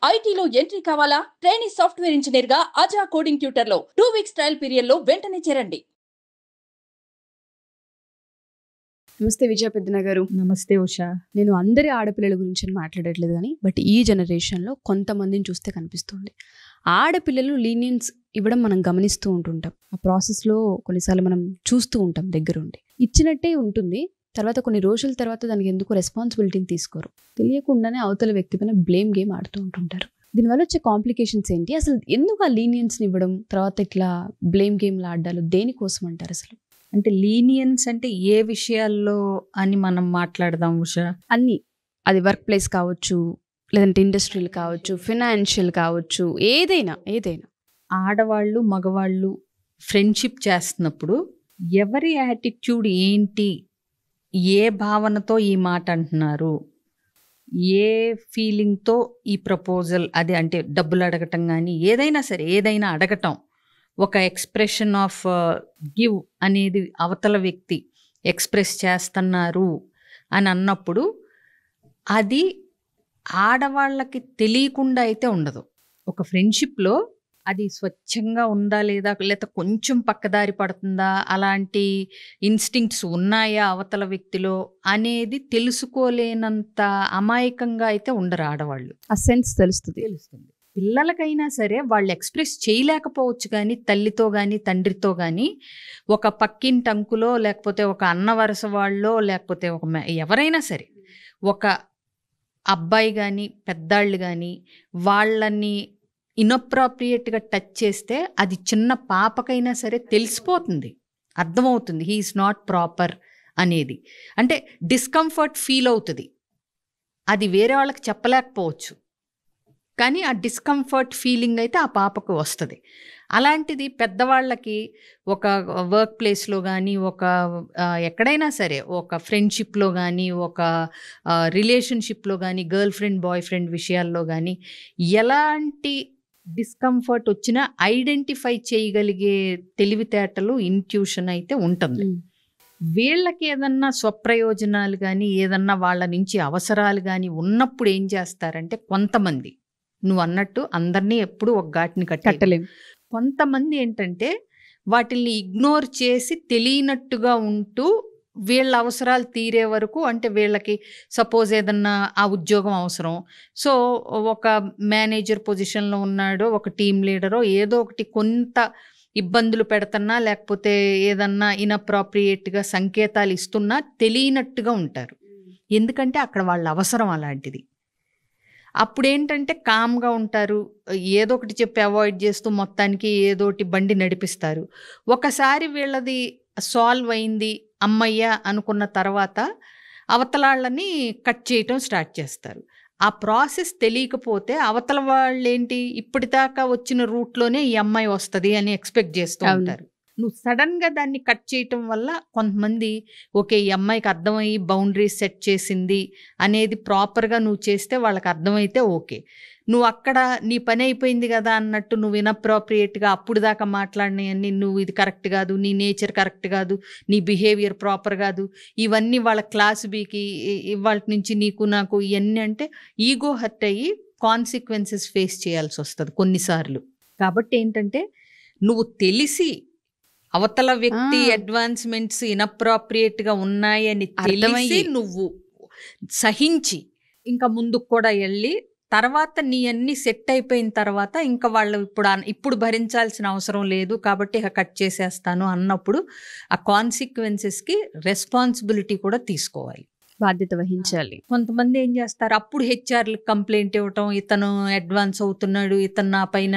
ఐటీలో ఎంట్రీ కావాలా? Trainee software engineer గా అజా కోడింగ్ ట్యూటర్ లో 2 వీక్స్ ట్రయల్ పీరియడ్ లో వెంటనే చేరండి. నమస్తే విజయ పెద్దన గారు. నమస్తే ఉషా. నేను అందరి ఆడపిల్లల గురించి మాట్లాడట్లేదు కానీ బట్ ఈ జనరేషన్లో కొంతమందిని చూస్తే కనిపిస్తుంది. ఆడపిల్లలు లీనియన్స్ ఇవ్వడం మనం గమనిస్తూ ఉంటుంటాం. ఆ ప్రాసెస్లో కొన్నిసార్లు మనం చూస్తూ ఉంటాం దగ్గరుండి. ఇచ్చినట్టే ఉంటుంది, తర్వాత కొన్ని రోజుల తర్వాత దానికి ఎందుకు రెస్పాన్సిబిలిటీని తీసుకోరు. తెలియకుండానే అవతల వ్యక్తి పైన బ్లేమ్ గేమ్ ఆడుతూ ఉంటుంటారు. దీనివల్ల వచ్చే కాంప్లికేషన్స్ ఏంటి? అసలు ఎందుకు ఆ లీనియన్స్ని ఇవ్వడం, తర్వాత ఇట్లా బ్లేమ్ గేమ్లు ఆడాలు దేనికోసం అంటారు అసలు? అంటే లీనియన్స్ అంటే ఏ విషయాల్లో అని మనం మాట్లాడదాం ఉషా? అన్నీ, అది వర్క్ ప్లేస్ కావచ్చు, లేదంటే ఇండస్ట్రియల్ కావచ్చు, ఫినాన్షియల్ కావచ్చు, ఏదైనా. ఆడవాళ్ళు మగవాళ్ళు ఫ్రెండ్షిప్ చేస్తున్నప్పుడు ఎవరి యాటిట్యూడ్ ఏంటి, ఏ భావనతో ఈ మాట అంటున్నారు, ఏ ఫీలింగ్తో ఈ ప్రపోజల్, అది అంటే డబ్బులు అడగటం కానీ ఏదైనా సరే, ఏదైనా అడగటం, ఒక ఎక్స్ప్రెషన్ ఆఫ్ గివ్ అనేది అవతల వ్యక్తి ఎక్స్ప్రెస్ చేస్తున్నారు అని అన్నప్పుడు అది ఆడవాళ్ళకి తెలియకుండా అయితే ఉండదు. ఒక ఫ్రెండ్షిప్లో అది స్వచ్ఛంగా ఉందా లేదా, లేకపోతే కొంచెం పక్కదారి పడుతుందా, అలాంటి ఇన్స్టింక్ట్స్ ఉన్నాయా అవతల వ్యక్తిలో అనేది తెలుసుకోలేనంత అమాయకంగా అయితే ఉండరు ఆడవాళ్ళు. ఆ సెన్స్ తెలుస్తుంది. పిల్లలకైనా సరే వాళ్ళు ఎక్స్ప్రెస్ చేయలేకపోవచ్చు, కానీ తల్లితో కానీ తండ్రితో కానీ, ఒక పక్కింటి అంకులో లేకపోతే ఒక అన్న వరుస వాళ్ళో లేకపోతే ఒక ఎవరైనా సరే, ఒక అబ్బాయి కానీ పెద్దాళ్ళు కానీ వాళ్ళని ఇన్అప్రాప్రియేట్గా టచ్ చేస్తే అది చిన్న పాపకైనా సరే తెలిసిపోతుంది, అర్థమవుతుంది హీ ఈజ్ నాట్ ప్రాపర్ అనేది. అంటే డిస్కంఫర్ట్ ఫీల్ అవుతుంది. అది వేరే వాళ్ళకి చెప్పలేకపోవచ్చు, కానీ ఆ డిస్కంఫర్ట్ ఫీలింగ్ అయితే ఆ పాపకు వస్తుంది. అలాంటిది పెద్దవాళ్ళకి ఒక వర్క్ ప్లేస్లో కానీ, ఒక ఎక్కడైనా సరే, ఒక ఫ్రెండ్షిప్లో కానీ, ఒక రిలేషన్షిప్లో కానీ, గర్ల్ ఫ్రెండ్ బాయ్ ఫ్రెండ్ విషయాల్లో కానీ ఎలాంటి డిస్కంఫర్ట్ వచ్చినా ఐడెంటిఫై చేయగలిగే తెలివితేటలు, ఇంట్యూషన్ అయితే ఉంటుంది. వీళ్ళకి ఏదన్నా స్వప్రయోజనాలు కానీ, ఏదన్నా వాళ్ళ నుంచి అవసరాలు కానీ ఉన్నప్పుడు ఏం చేస్తారంటే, కొంతమంది, నువ్వు అన్నట్టు అందరినీ ఎప్పుడు ఒక ఘాటిని కట్టలేం. కొంతమంది ఏంటంటే వాటిల్ని ఇగ్నోర్ చేసి తెలియనట్టుగా ఉంటూ వీళ్ళ అవసరాలు తీరే వరకు, అంటే వీళ్ళకి సపోజ్ ఏదన్నా ఆ ఉద్యోగం అవసరం, సో ఒక మేనేజర్ పొజిషన్లో ఉన్నాడో, ఒక టీం లీడరో ఏదో ఒకటి కొంత ఇబ్బందులు పెడుతున్నా, లేకపోతే ఏదన్నా ఇన్అప్రాప్రియేట్గా సంకేతాలు ఇస్తున్నా తెలియనట్టుగా ఉంటారు. ఎందుకంటే అక్కడ వాళ్ళ అవసరం అలాంటిది. అప్పుడు ఏంటంటే కామ్గా ఉంటారు, ఏదో ఒకటి చెప్పి అవాయిడ్ చేస్తూ మొత్తానికి ఏదోటి బండి నడిపిస్తారు. ఒకసారి వీళ్ళది సాల్వ్ అయింది అమ్మయ్య అనుకున్న తర్వాత అవతలాళ్ళని కట్ చేయటం స్టార్ట్ చేస్తారు. ఆ ప్రాసెస్ తెలియకపోతే అవతల వాళ్ళు ఏంటి, ఇప్పటిదాకా వచ్చిన రూట్లోనే ఈ అమ్మాయి వస్తుంది అని ఎక్స్పెక్ట్ చేస్తూ ఉంటారు. నువ్వు సడన్గా దాన్ని కట్ చేయటం వల్ల కొంతమంది ఓకే ఈ అమ్మాయికి అర్థమయ్యి బౌండరీస్ సెట్ చేసింది అనేది ప్రాపర్గా నువ్వు చేస్తే వాళ్ళకి అర్థమైతే ఓకే. నువ్వు అక్కడ నీ పని అయిపోయింది కదా అన్నట్టు నువ్వు ఇన్అప్రాప్రియేట్గా అప్పుడు దాకా మాట్లాడినవన్నీ, నువ్వు ఇది కరెక్ట్ కాదు, నీ నేచర్ కరెక్ట్ కాదు, నీ బిహేవియర్ ప్రాపర్ కాదు, ఇవన్నీ వాళ్ళ క్లాస్ బీకి ఇవాళ నుంచి నీకు నాకు ఇవన్నీ అంటే ఈగో హర్ట్ అయ్యి కాన్సిక్వెన్సెస్ ఫేస్ చేయాల్సి వస్తుంది కొన్నిసార్లు. కాబట్టి ఏంటంటే నువ్వు తెలిసి అవతల వ్యక్తి అడ్వాన్స్మెంట్స్ ఇన్అప్రాప్రియేట్గా ఉన్నాయని తెలిసి నువ్వు సహించి ఇంకా ముందుకు కూడా వెళ్ళి, తర్వాత నీ అన్ని సెట్ అయిపోయిన తర్వాత ఇంకా వాళ్ళు ఇప్పుడు భరించాల్సిన అవసరం లేదు కాబట్టి ఇక కట్ చేసేస్తాను అన్నప్పుడు ఆ కాన్సిక్వెన్సెస్కి రెస్పాన్సిబిలిటీ కూడా తీసుకోవాలి, బాధ్యత వహించాలి. కొంతమంది ఏం చేస్తారు, అప్పుడు హెచ్ఆర్లకు కంప్లైంట్ ఇవ్వటం, ఇతను అడ్వాన్స్ అవుతున్నాడు, ఇతను నా పైన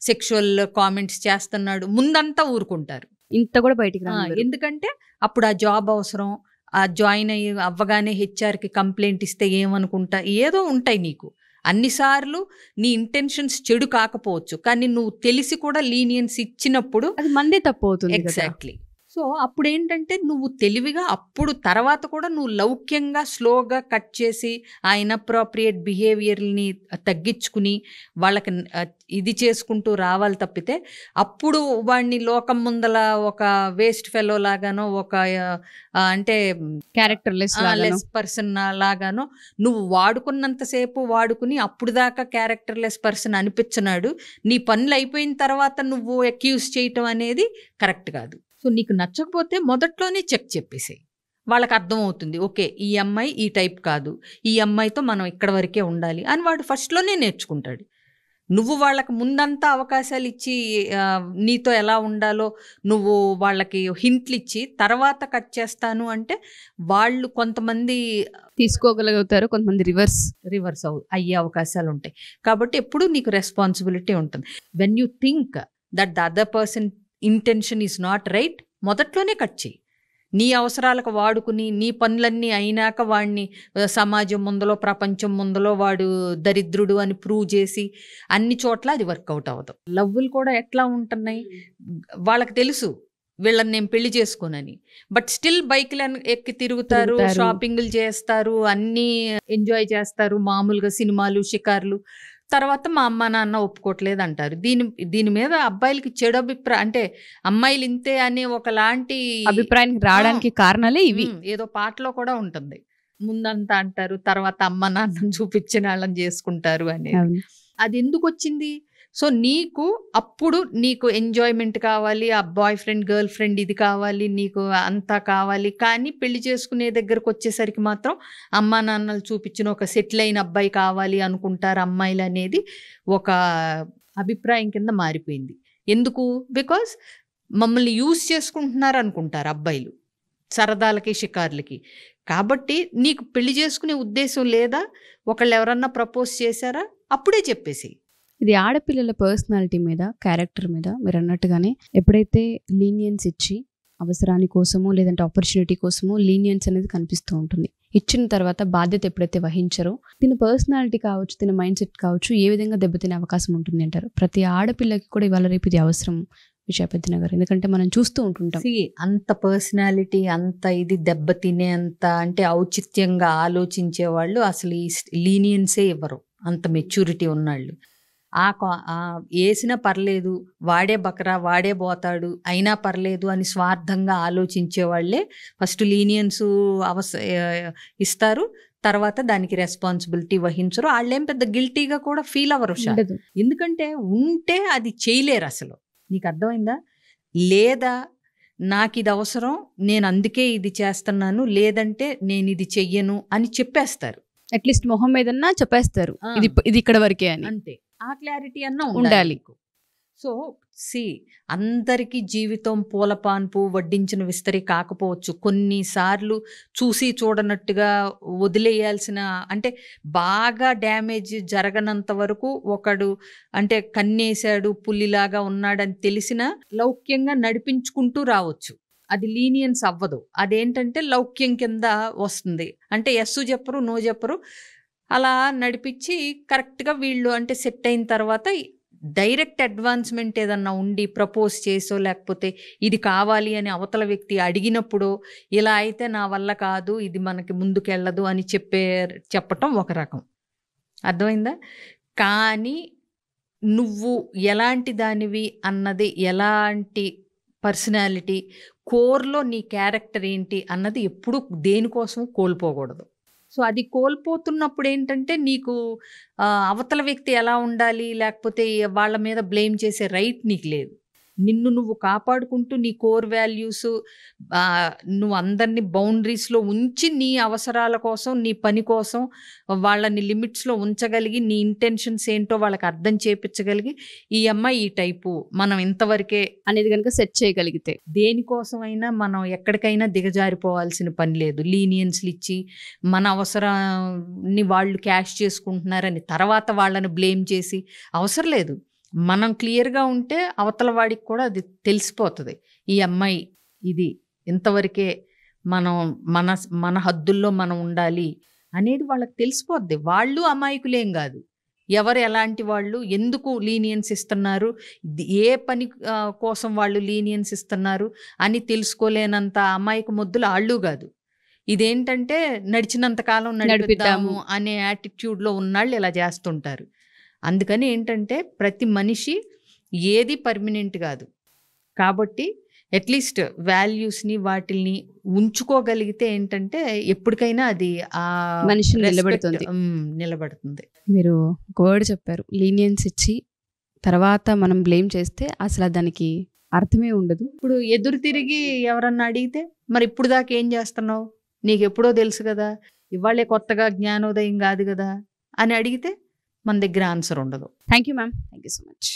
సెక్షువల్ కామెంట్స్ చేస్తున్నాడు, ముందంతా ఊరుకుంటారు, ఇంత కూడా బయటికి రాదు. ఎందుకంటే అప్పుడు ఆ జాబ్ అవసరం, ఆ జాయిన్ అవ్వగానే హెచ్ఆర్కి కంప్లైంట్ ఇస్తే ఏమనుకుంటా, ఏదో ఉంటాయి నీకు. అన్నిసార్లు నీ ఇంటెన్షన్స్ చెడు కాకపోవచ్చు, కానీ నువ్వు తెలిసి కూడా లీనియన్స్ ఇచ్చినప్పుడు అది మందే తప్పు అవుతుంది. ఎగ్జాక్ట్లీ. సో సో అప్పుడు ఏంటంటే నువ్వు తెలివిగా అప్పుడు తర్వాత కూడా నువ్వు లౌక్యంగా స్లోగా కట్ చేసి ఆ ఇన్అప్రోప్రియేట్ బిహేవియర్ని తగ్గించుకుని వాళ్ళకి ఇది చేసుకుంటూ రావాలి తప్పితే అప్పుడు వాడిని లోకం ముందల ఒక వేస్ట్ ఫెలో లాగానో ఒక అంటే క్యారెక్టర్లెస్ లెస్ పర్సన్ లాగానో నువ్వు వాడుకున్నంతసేపు వాడుకుని అప్పుడు దాకా క్యారెక్టర్లెస్ పర్సన్ అనిపించినాడు నీ పనులు అయిపోయిన తర్వాత నువ్వు అక్యూజ్ చేయటం అనేది కరెక్ట్ కాదు. సో నీకు నచ్చకపోతే మొదట్లోనే చెక్ చెప్పేసేయి, వాళ్ళకి అర్థమవుతుంది ఓకే ఈ అమ్మాయి ఈ టైప్ కాదు, ఈ అమ్మాయితో మనం ఇక్కడ వరకే ఉండాలి అని వాడు ఫస్ట్లోనే నేర్చుకుంటాడు. నువ్వు వాళ్ళకి ముందంతా అవకాశాలు ఇచ్చి నీతో ఎలా ఉండాలో నువ్వు వాళ్ళకి హింట్లు ఇచ్చి తర్వాత కట్ చేస్తాను అంటే వాళ్ళు కొంతమంది తీసుకోగలుగుతారు, కొంతమంది రివర్స్ అయ్యే అవకాశాలు ఉంటాయి. కాబట్టి ఎప్పుడు నీకు రెస్పాన్సిబిలిటీ ఉంటుంది. When you think that the other person intention is not right మొదట్లోనే కట్ చేయి. నీ అవసరాలకు వాడుకుని నీ పనులన్నీ అయినాక వాడిని సమాజం ముందలో ప్రపంచం ముందలో వాడు దరిద్రుడు అని ప్రూవ్ చేసి అన్ని చోట్ల అది వర్కౌట్ అవ్వదు. లవ్వులు కూడా ఎట్లా ఉంటున్నాయి, వాళ్ళకి తెలుసు వీళ్ళని నేను పెళ్లి చేసుకోనని, బట్ స్టిల్ బైక్లను ఎక్కి తిరుగుతారు, షాపింగ్లు చేస్తారు, అన్నీ ఎంజాయ్ చేస్తారు, మామూలుగా సినిమాలు షికార్లు. తర్వాత మా అమ్మ నాన్న ఒప్పుకోవట్లేదు అంటారు. దీని మీద అబ్బాయిలకి చెడు అభిప్రాయం, అంటే అమ్మాయిలు ఇంతే అనే ఒకలాంటి అభిప్రాయానికి రావడానికి కారణాలే ఇవి. ఏదో పాటలో కూడా ఉంటుంది, ముందంతా అంటారు తర్వాత అమ్మ నాన్నని చూపించిన వాళ్ళని చేసుకుంటారు అనేది. అది ఎందుకు వచ్చింది? సో నీకు అప్పుడు నీకు ఎంజాయ్మెంట్ కావాలి, ఆ బాయ్ ఫ్రెండ్ గర్ల్ ఫ్రెండ్ ఇది కావాలి, నీకు అంతా కావాలి. కానీ పెళ్లి చేసుకునే దగ్గరకు వచ్చేసరికి మాత్రం అమ్మా నాన్నలు చూపించిన ఒక సెటిల్ అయిన అబ్బాయి కావాలి అనుకుంటారు అమ్మాయిలు అనేది ఒక అభిప్రాయం కింద మారిపోయింది. ఎందుకు? బికాజ్ మమ్మల్ని యూజ్ చేసుకుంటున్నారు అనుకుంటారు అబ్బాయిలు సరదాలకి షికార్లకి. కాబట్టి నీకు పెళ్లి చేసుకునే ఉద్దేశం లేదా, ఒకళ్ళు ఎవరన్నా ప్రపోజ్ చేశారా అప్పుడే చెప్పేసి. ఇది ఆడపిల్లల పర్సనాలిటీ మీద, క్యారెక్టర్ మీద మీరు అన్నట్టుగానే ఎప్పుడైతే లీనియన్స్ ఇచ్చి అవసరాని కోసమో లేదంటే ఆపర్చునిటీ కోసమో లీనియన్స్ అనేది కనిపిస్తూ ఉంటుంది. ఇచ్చిన తర్వాత బాధ్యత ఎప్పుడైతే వహించారో తిన పర్సనాలిటీ కావచ్చు, తిన మైండ్ సెట్ కావచ్చు, ఏ విధంగా దెబ్బతినే అవకాశం ఉంటుంది అంటారు. ప్రతి ఆడపిల్లకి కూడా ఇవాళ రేపు ఇది అవసరం విశాఖపతి నగర్, ఎందుకంటే మనం చూస్తూ ఉంటుంటాం. అంత పర్సనాలిటీ అంత ఇది దెబ్బతినే అంత అంటే ఔచిత్యంగా ఆలోచించే వాళ్ళు అసలు ఈ లీనియన్సే ఇవ్వరు, అంత మెచ్యూరిటీ ఉన్నాళ్ళు. వేసినా పర్లేదు, వాడే బకరా వాడే పోతాడు అయినా పర్లేదు అని స్వార్థంగా ఆలోచించే వాళ్ళే ఫస్ట్ లీనియన్స్ ఇస్తారు, తర్వాత దానికి రెస్పాన్సిబిలిటీ వహించరు. వాళ్ళేం పెద్ద గిల్టీగా కూడా ఫీల్ అవ్వరు, ఎందుకంటే ఉంటే అది చేయలేరు అసలు. నీకు అర్థమైందా? లేదా నాకు ఇది అవసరం నేను అందుకే ఇది చేస్తున్నాను, లేదంటే నేను ఇది చెయ్యను అని చెప్పేస్తారు. అట్లీస్ట్ మొహం మీదన్నా చెప్పేస్తారు ఇది ఇక్కడ వరకే అని. అంతే, ఆ క్లారిటీ అన్నా ఉండాలి. సో అందరికీ జీవితం పూలపాన్పు వడ్డించిన విస్తరి కాకపోవచ్చు. కొన్నిసార్లు చూసి చూడనట్టుగా వదిలేయాల్సిన, అంటే బాగా డ్యామేజ్ జరగనంత వరకు ఒకడు అంటే కన్నేశాడు పుల్లిలాగా ఉన్నాడని తెలిసిన లౌక్యంగా నడిపించుకుంటూ రావచ్చు. అది లీనియన్స్ అవ్వదు, అదేంటంటే లౌక్యం కింద వస్తుంది. అంటే ఎస్సు చెప్పరు నో చెప్పరు, అలా నడిపించి కరెక్ట్గా వీళ్ళు అంటే సెట్ అయిన తర్వాత డైరెక్ట్ అడ్వాన్స్మెంట్ ఏదన్నా ఉండి ప్రపోజ్ చేసో లేకపోతే ఇది కావాలి అని అవతల వ్యక్తి అడిగినప్పుడు ఇలా అయితే నా వల్ల కాదు, ఇది మనకి ముందుకెళ్ళదు అని చెప్పటం ఒక రకం. అర్థమైందా? కానీ నువ్వు ఎలాంటి దానివి అన్నది, ఎలాంటి పర్సనాలిటీ, కోర్లో నీ క్యారెక్టర్ ఏంటి అన్నది ఎప్పుడూ దేనికోసం కోల్పోకూడదు. సో అది కోల్పోతున్నప్పుడు ఏంటంటే నీకు అవతల వ్యక్తి ఎలా ఉండాలి లేకపోతే వాళ్ళ మీద బ్లేమ్ చేసే రైట్ నీకు లేదు. నిన్ను నువ్వు కాపాడుకుంటూ నీ కోర్ వాల్యూస్ నువ్వు అందరినీ బౌండరీస్లో ఉంచి నీ అవసరాల కోసం నీ పని కోసం వాళ్ళని లిమిట్స్లో ఉంచగలిగి నీ ఇంటెన్షన్స్ ఏంటో వాళ్ళకి అర్థం చేపించగలిగి ఈ అమ్మాయి ఈ టైపు మనం ఇంతవరకే అనేది కనుక సెట్ చేయగలిగితే దేనికోసమైనా మనం ఎక్కడికైనా దిగజారిపోవాల్సిన పని లేదు. లీనియన్స్లు ఇచ్చి మన అవసరాన్ని వాళ్ళు క్యాష్ చేసుకుంటున్నారని తర్వాత వాళ్ళని బ్లేమ్ చేసి అవసరం లేదు. మనం క్లియర్గా ఉంటే అవతల వాడికి కూడా అది తెలిసిపోతుంది, ఈ అమ్మాయి ఇది ఇంతవరకే మనం మన హద్దుల్లో మనం ఉండాలి అనేది వాళ్ళకి తెలిసిపోద్ది. వాళ్ళు అమాయకులేం కాదు, ఎవరు ఎలాంటి వాళ్ళు, ఎందుకు లీనియన్స్ ఇస్తున్నారు, ఏ పని కోసం వాళ్ళు లీనియన్స్ ఇస్తున్నారు అని తెలుసుకోలేనంత అమాయక ముద్దులు ఆళ్ళు కాదు. ఇదేంటంటే నడిచినంత కాలం నడిపిద్దాము అనే యాటిట్యూడ్లో ఉన్నాళ్ళు ఇలా చేస్తుంటారు. అందుకని ఏంటంటే ప్రతి మనిషి ఏది పర్మనెంట్ కాదు. కాబట్టి అట్లీస్ట్ వాల్యూస్ని వాటిల్ని ఉంచుకోగలిగితే ఏంటంటే ఎప్పటికైనా అది ఆ మనిషిని నిలబడుతుంది. నిలబడుతుంది. మీరు ఒక వర్డ్ చెప్పారు, లీనియన్స్ ఇచ్చి తర్వాత మనం బ్లేమ్ చేస్తే అసలు దానికి అర్థమే ఉండదు. ఇప్పుడు ఎదురు తిరిగి ఎవరన్నా అడిగితే మరి ఇప్పుడు దాకా ఏం చేస్తున్నావు, నీకు ఎప్పుడో తెలుసు కదా, ఇవాళే కొత్తగా జ్ఞానోదయం కాదు కదా అని అడిగితే మన దగ్గర ఆన్సర్ ఉండదు. Thank you ma'am, thank you so much.